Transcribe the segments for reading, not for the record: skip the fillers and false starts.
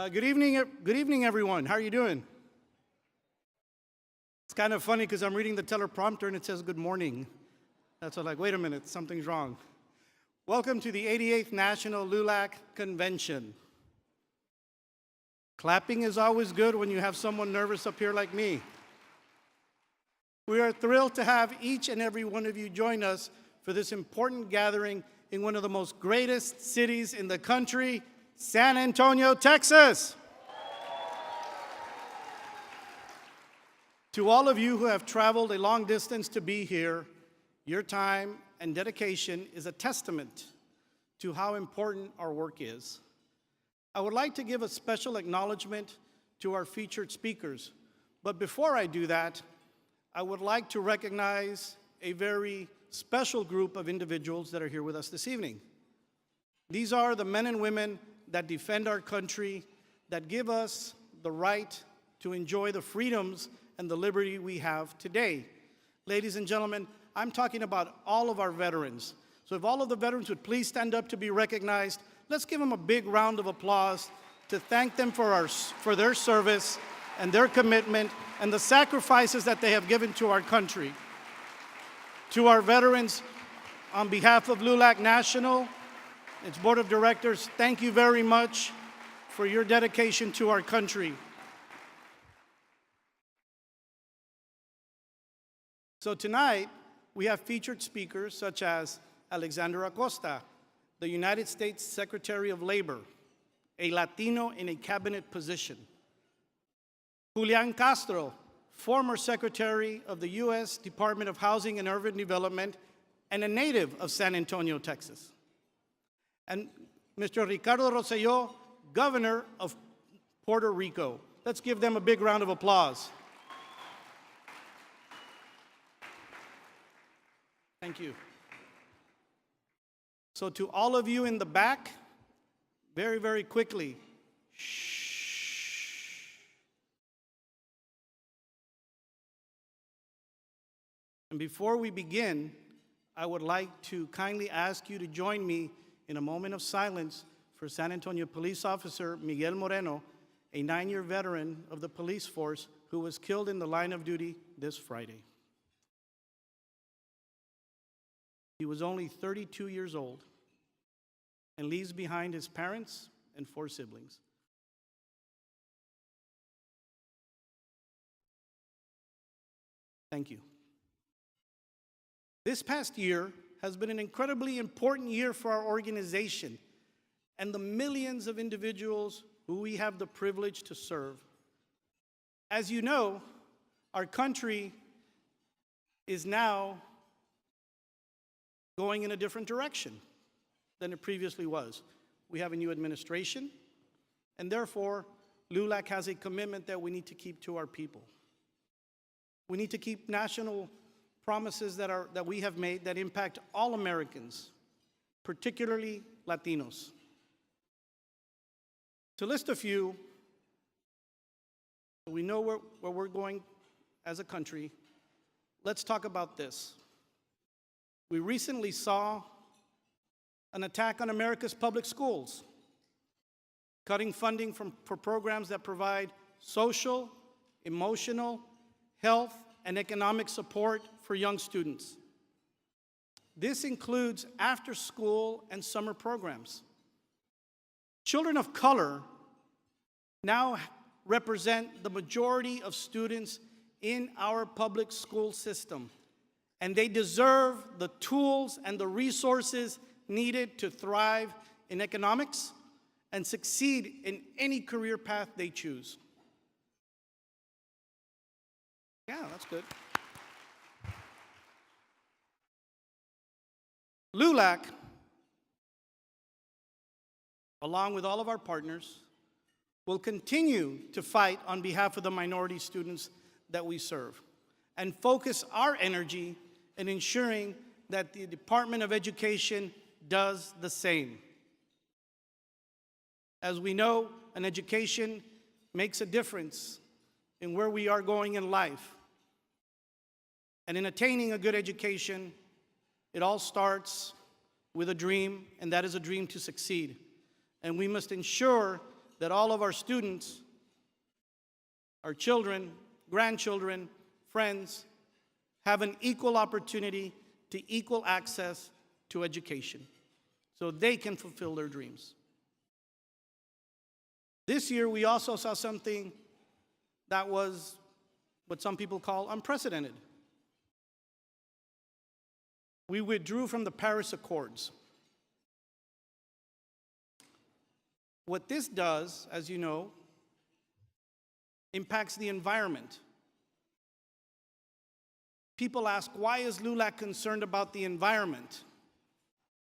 Good evening, everyone. How are you doing? It's kind of funny because I'm reading the teleprompter and it says good morning. That's like, wait a minute, something's wrong. Welcome to the 88th National LULAC Convention. Clapping is always good when you have someone nervous up here like me. We are thrilled to have each and every one of you join us for this important gathering in one of the most greatest cities in the country, San Antonio, Texas. To all of you who have traveled a long distance to be here, your time and dedication is a testament to how important our work is. I would like to give a special acknowledgement to our featured speakers, but before I do that, I would like to recognize a very special group of individuals that are here with us this evening. These are the men and women that defend our country, that give us the right to enjoy the freedoms and the liberty we have today. Ladies and gentlemen, I'm talking about all of our veterans. So if all of the veterans would please stand up to be recognized, let's give them a big round of applause to thank them for their service and their commitment and the sacrifices that they have given to our country. To our veterans, on behalf of LULAC National, its board of directors, thank you very much for your dedication to our country. So tonight, we have featured speakers such as Alexander Acosta, the United States Secretary of Labor, a Latino in a cabinet position. Julian Castro, former Secretary of the U.S. Department of Housing and Urban Development and a native of San Antonio, Texas. And Mr. Ricardo Rosselló, Governor of Puerto Rico. Let's give them a big round of applause. Thank you. So to all of you in the back, very, very quickly, shh. And before we begin, I would like to kindly ask you to join me in a moment of silence for San Antonio Police Officer Miguel Moreno, a 9-year veteran of the police force who was killed in the line of duty this Friday. He was only 32 years old and leaves behind his parents and 4 siblings. Thank you. This past year has been an incredibly important year for our organization and the millions of individuals who we have the privilege to serve. As you know, our country is now going in a different direction than it previously was. We have a new administration, and therefore, LULAC has a commitment that we need to keep to our people. We need to keep national promises that we have made that impact all Americans, particularly Latinos. To list a few, we know where we're going as a country. Let's talk about this. We recently saw an attack on America's public schools, cutting funding for programs that provide social, emotional, health, and economic support for young students. This includes after-school and summer programs. Children of color now represent the majority of students in our public school system, and they deserve the tools and the resources needed to thrive in economics and succeed in any career path they choose. Yeah, that's good. LULAC, along with all of our partners, will continue to fight on behalf of the minority students that we serve and focus our energy in ensuring that the Department of Education does the same. As we know, an education makes a difference in where we are going in life. And in attaining a good education, it all starts with a dream, and that is a dream to succeed. And we must ensure that all of our students, our children, grandchildren, friends, have an equal opportunity to equal access to education so they can fulfill their dreams. This year, we also saw something that was what some people call unprecedented. We withdrew from the Paris Accords. What this does, as you know, impacts the environment. People ask, why is LULAC concerned about the environment?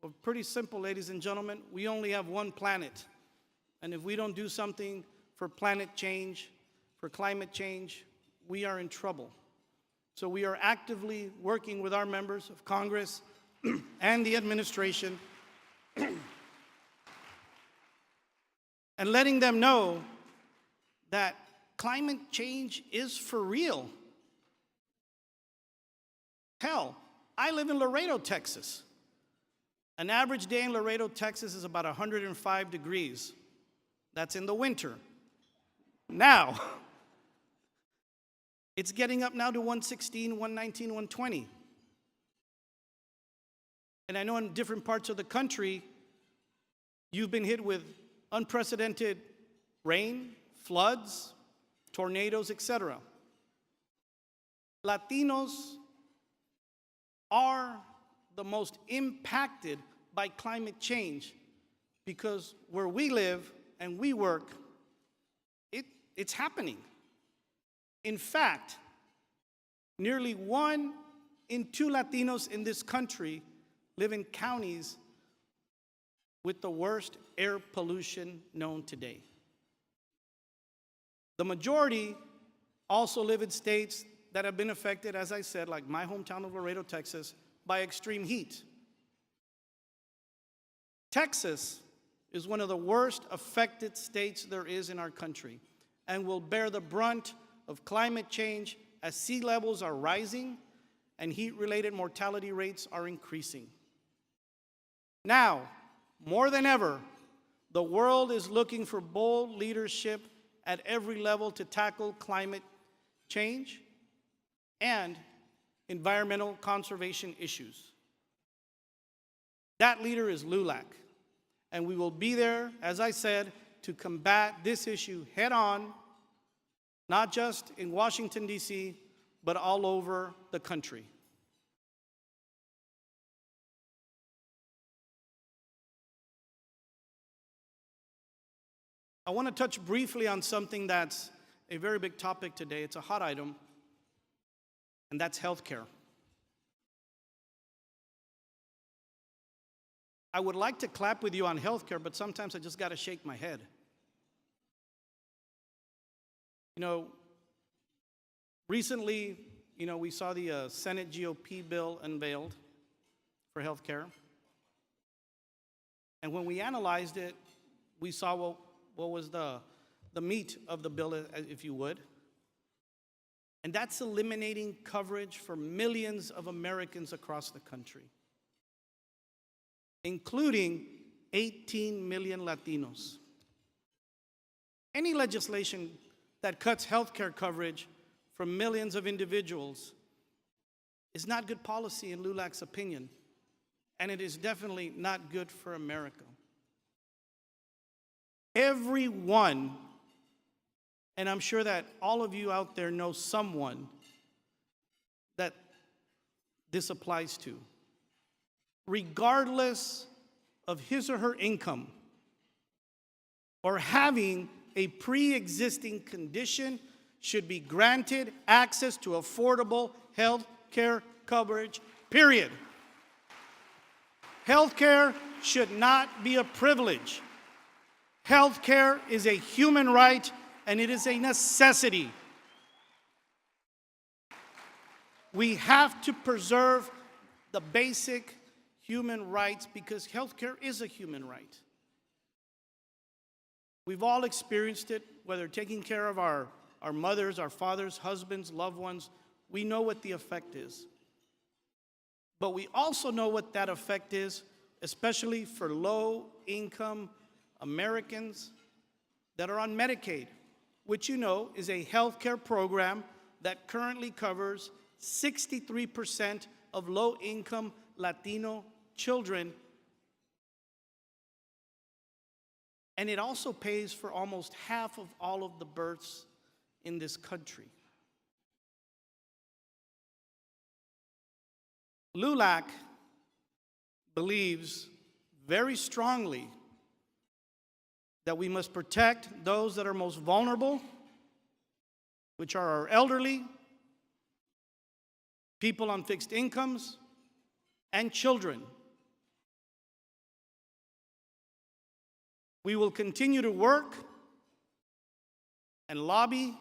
Well, pretty simple, ladies and gentlemen. We only have one planet. And if we don't do something for planet change, for climate change, we are in trouble. So we are actively working with our members of Congress and the administration and letting them know that climate change is for real. Hell, I live in Laredo, Texas. An average day in Laredo, Texas is about 105 degrees. That's in the winter. Now, it's getting up now to 116, 119, 120. And I know in different parts of the country, you've been hit with unprecedented rain, floods, tornadoes, etc. Latinos are the most impacted by climate change because where we live and we work, it's happening. In fact, nearly 1 in 2 Latinos in this country live in counties with the worst air pollution known today. The majority also live in states that have been affected, as I said, like my hometown of Laredo, Texas, by extreme heat. Texas is one of the worst affected states there is in our country and will bear the brunt of climate change as sea levels are rising and heat-related mortality rates are increasing. Now, more than ever, the world is looking for bold leadership at every level to tackle climate change and environmental conservation issues. That leader is LULAC, and we will be there, as I said, to combat this issue head-on, not just in Washington, D.C., but all over the country. I want to touch briefly on something that's a very big topic today. It's a hot item, and that's healthcare. I would like to clap with you on healthcare, but sometimes I just got to shake my head. You know, recently, we saw the Senate GOP bill unveiled for healthcare. And when we analyzed it, we saw what was the meat of the bill, if you would. And that's eliminating coverage for millions of Americans across the country, including 18 million Latinos. Any legislation that cuts health care coverage for millions of individuals is not good policy in LULAC's opinion, and it is definitely not good for America. Everyone, and I'm sure that all of you out there know someone that this applies to, regardless of his or her income or having a pre-existing condition, should be granted access to affordable health care coverage, period. Health care should not be a privilege. Health care is a human right, and it is a necessity. We have to preserve the basic human rights because health care is a human right. We've all experienced it, whether taking care of our mothers, our fathers, husbands, loved ones. We know what the effect is. But we also know what that effect is, especially for low-income Americans, that are on Medicaid, which you know is a health care program that currently covers 63% of low-income Latino children. And it also pays for almost half of all of the births in this country. LULAC believes very strongly that we must protect those that are most vulnerable, which are our elderly, people on fixed incomes, and children. We will continue to work and lobby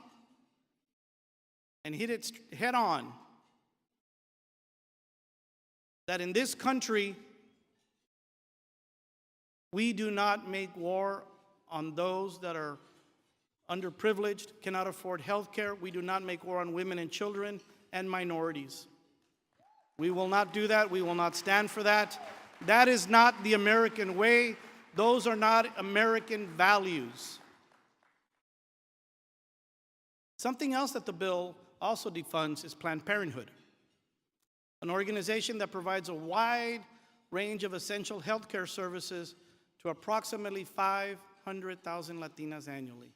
and hit it head on that in this country, we do not make war on those that are underprivileged, cannot afford health care. We do not make war on women and children and minorities. We will not do that. We will not stand for that. That is not the American way. Those are not American values. Something else that the bill also defunds is Planned Parenthood, an organization that provides a wide range of essential health care services to approximately 500,000 Latinas annually.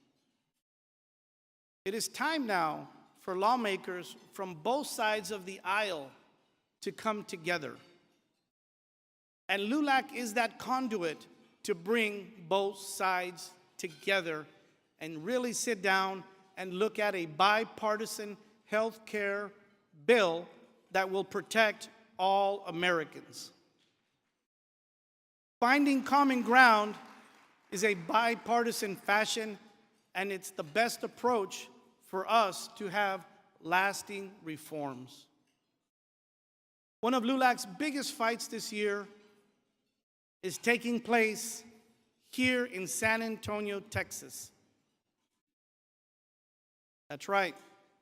It is time now for lawmakers from both sides of the aisle to come together. And LULAC is that conduit to bring both sides together and really sit down and look at a bipartisan health care bill that will protect all Americans. Finding common ground is a bipartisan fashion, and it's the best approach for us to have lasting reforms. One of LULAC's biggest fights this year is taking place here in San Antonio, Texas. That's right,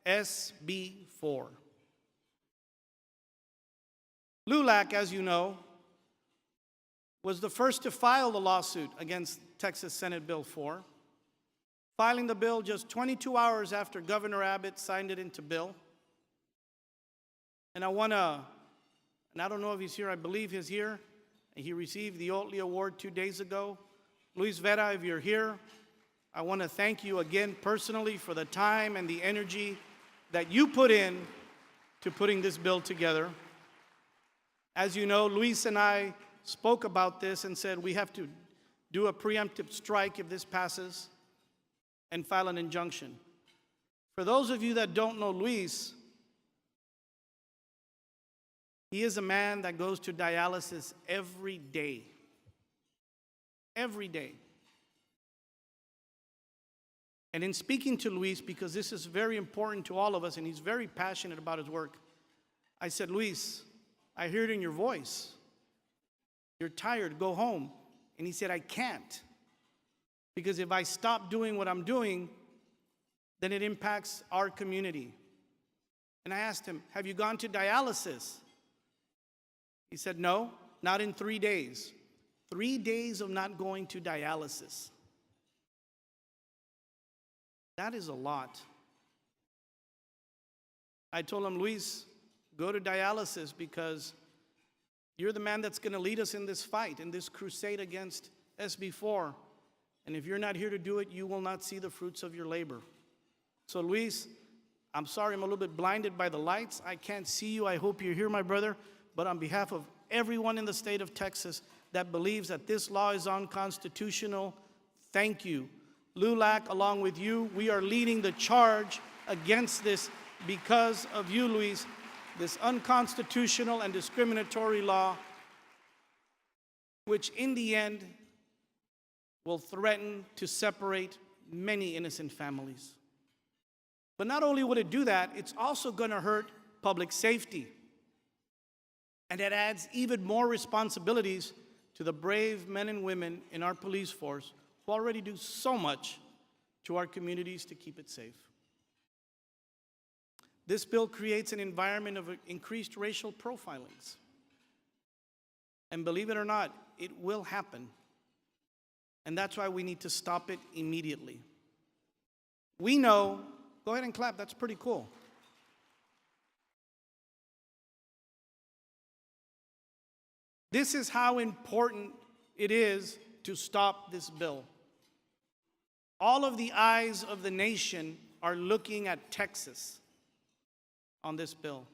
SB 4. LULAC, as you know, was the first to file the lawsuit against Texas Senate Bill 4, filing the bill just 22 hours after Governor Abbott signed it into bill. And I don't know if he's here, I believe he's here. He received the Oatley Award 2 days ago. Luis Vera, if you're here, I want to thank you again personally for the time and the energy that you put in to putting this bill together. As you know, Luis and I spoke about this and said we have to do a preemptive strike if this passes and file an injunction. For those of you that don't know Luis, he is a man that goes to dialysis every day. Every day. And in speaking to Luis, because this is very important to all of us and he's very passionate about his work, I said, Luis, I hear it in your voice. You're tired, go home. And he said, I can't. Because if I stop doing what I'm doing, then it impacts our community. And I asked him, have you gone to dialysis? He said, no, not in 3 days. 3 days of not going to dialysis. That is a lot. I told him, Luis, go to dialysis because you're the man that's going to lead us in this fight, in this crusade against SB 4. And if you're not here to do it, you will not see the fruits of your labor. So, Luis, I'm sorry I'm a little bit blinded by the lights. I can't see you. I hope you're here, my brother. But on behalf of everyone in the state of Texas that believes that this law is unconstitutional, thank you. LULAC, along with you, we are leading the charge against this because of you, Luis, this unconstitutional and discriminatory law, which in the end will threaten to separate many innocent families. But not only would it do that, it's also going to hurt public safety. And it adds even more responsibilities to the brave men and women in our police force who already do so much to our communities to keep it safe. This bill creates an environment of increased racial profilings. And believe it or not, it will happen. And that's why we need to stop it immediately. We know, go ahead and clap, that's pretty cool. This is how important it is to stop this bill. All of the eyes of the nation are looking at Texas on this bill.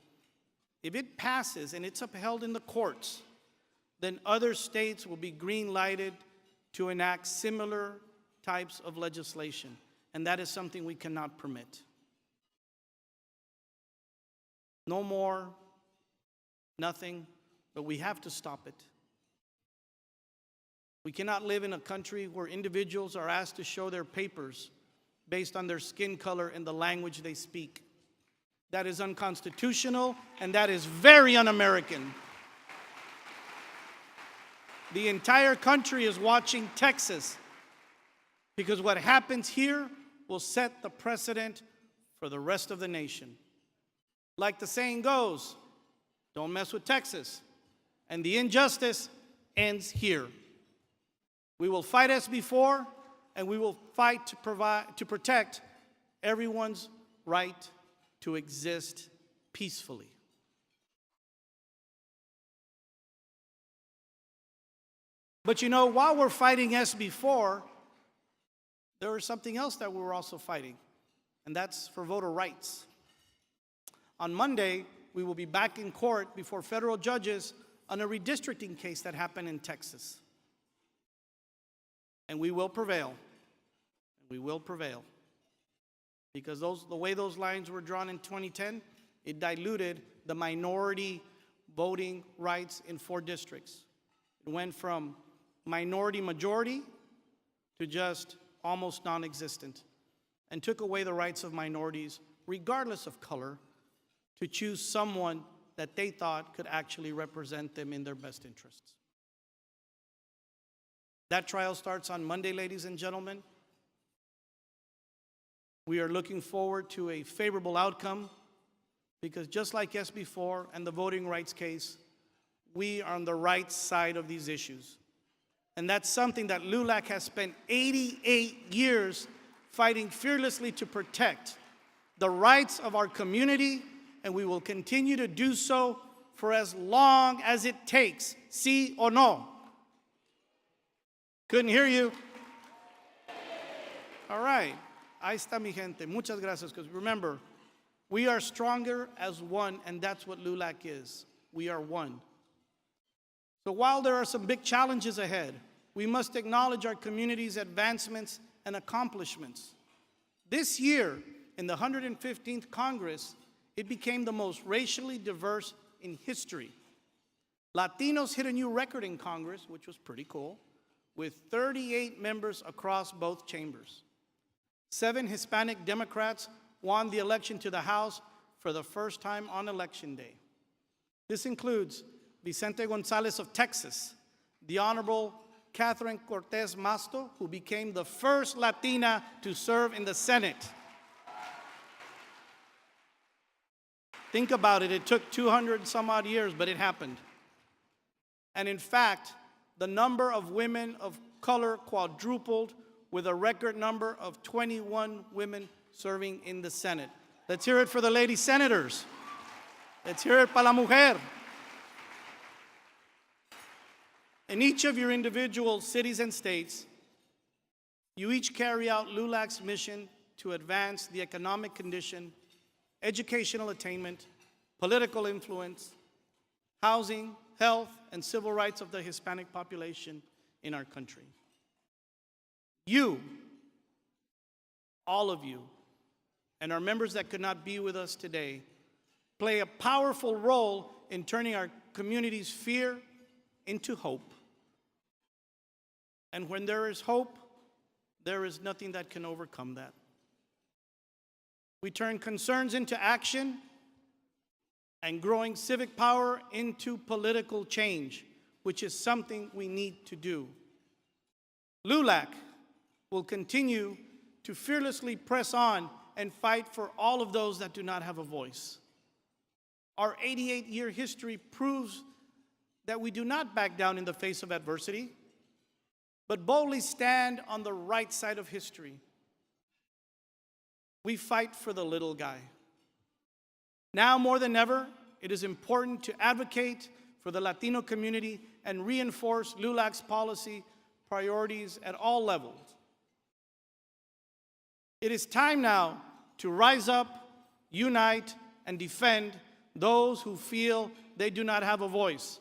If it passes and it's upheld in the courts, then other states will be green-lighted to enact similar types of legislation. And that is something we cannot permit. No more, nothing, but we have to stop it. We cannot live in a country where individuals are asked to show their papers based on their skin color and the language they speak. That is unconstitutional, and that is very un-American. The entire country is watching Texas because what happens here will set the precedent for the rest of the nation. Like the saying goes, don't mess with Texas, and the injustice ends here. We will fight as before, and we will fight to protect everyone's right to exist peacefully. But you know, while we're fighting as before, there is something else that we're also fighting, and that's for voter rights. On Monday, we will be back in court before federal judges on a redistricting case that happened in Texas. And we will prevail. We will prevail. Because the way those lines were drawn in 2010, it diluted the minority voting rights in 4 districts. It went from minority majority to just almost non-existent, and took away the rights of minorities, regardless of color, to choose someone that they thought could actually represent them in their best interests. That trial starts on Monday, ladies and gentlemen. We are looking forward to a favorable outcome because just like yes before and the voting rights case, we are on the right side of these issues. And that's something that LULAC has spent 88 years fighting fearlessly to protect the rights of our community, and we will continue to do so for as long as it takes. Sí o no? Couldn't hear you. All right. Ahí está mi gente. Muchas gracias. Because remember, we are stronger as one, and that's what LULAC is. We are one. So while there are some big challenges ahead, we must acknowledge our community's advancements and accomplishments. This year, in the 115th Congress, it became the most racially diverse in history. Latinos hit a new record in Congress, which was pretty cool, with 38 members across both chambers. 7 Hispanic Democrats won the election to the House for the first time on Election Day. This includes Vicente Gonzalez of Texas, the Honorable Catherine Cortez Masto, who became the first Latina to serve in the Senate. Think about it, it took 200 some odd years, but it happened. And in fact, the number of women of color quadrupled with a record number of 21 women serving in the Senate. Let's hear it for the lady senators. Let's hear it para la mujer. In each of your individual cities and states, you each carry out LULAC's mission to advance the economic condition, educational attainment, political influence, housing, health, and civil rights of the Hispanic population in our country. You, all of you, and our members that could not be with us today, play a powerful role in turning our community's fear into hope. And when there is hope, there is nothing that can overcome that. We turn concerns into action and growing civic power into political change, which is something we need to do. LULAC will continue to fearlessly press on and fight for all of those that do not have a voice. Our 88-year history proves that we do not back down in the face of adversity. but boldly stand on the right side of history. We fight for the little guy. Now more than ever, it is important to advocate for the Latino community and reinforce LULAC's policy priorities at all levels. It is time now to rise up, unite, and defend those who feel they do not have a voice.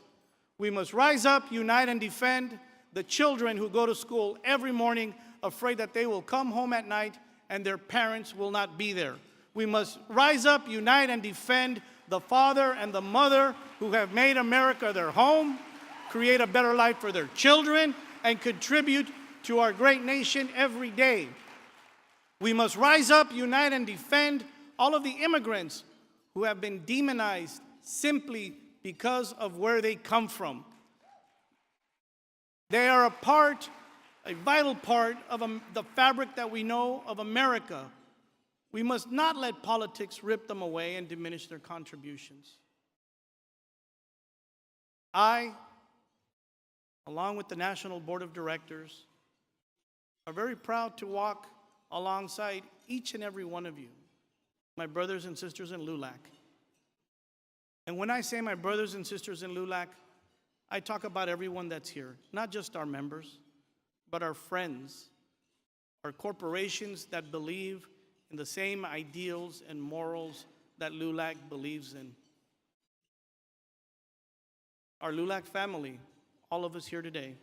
We must rise up, unite, and defend the children who go to school every morning afraid that they will come home at night and their parents will not be there. We must rise up, unite, and defend the father and the mother who have made America their home, create a better life for their children, and contribute to our great nation every day. We must rise up, unite, and defend all of the immigrants who have been demonized simply because of where they come from. They are a vital part of the fabric that we know of America. We must not let politics rip them away and diminish their contributions. I, along with the National Board of Directors, are very proud to walk alongside each and every one of you, my brothers and sisters in LULAC. And when I say my brothers and sisters in LULAC, I talk about everyone that's here, not just our members, but our friends, our corporations that believe in the same ideals and morals that LULAC believes in. Our LULAC family, all of us here today,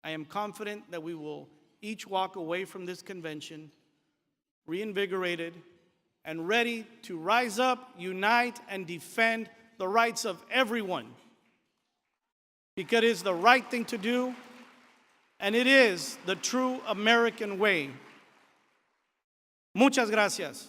I am confident that we will each walk away from this convention reinvigorated and ready to rise up, unite, and defend the rights of everyone. Because it is the right thing to do, and it is the true American way. Muchas gracias.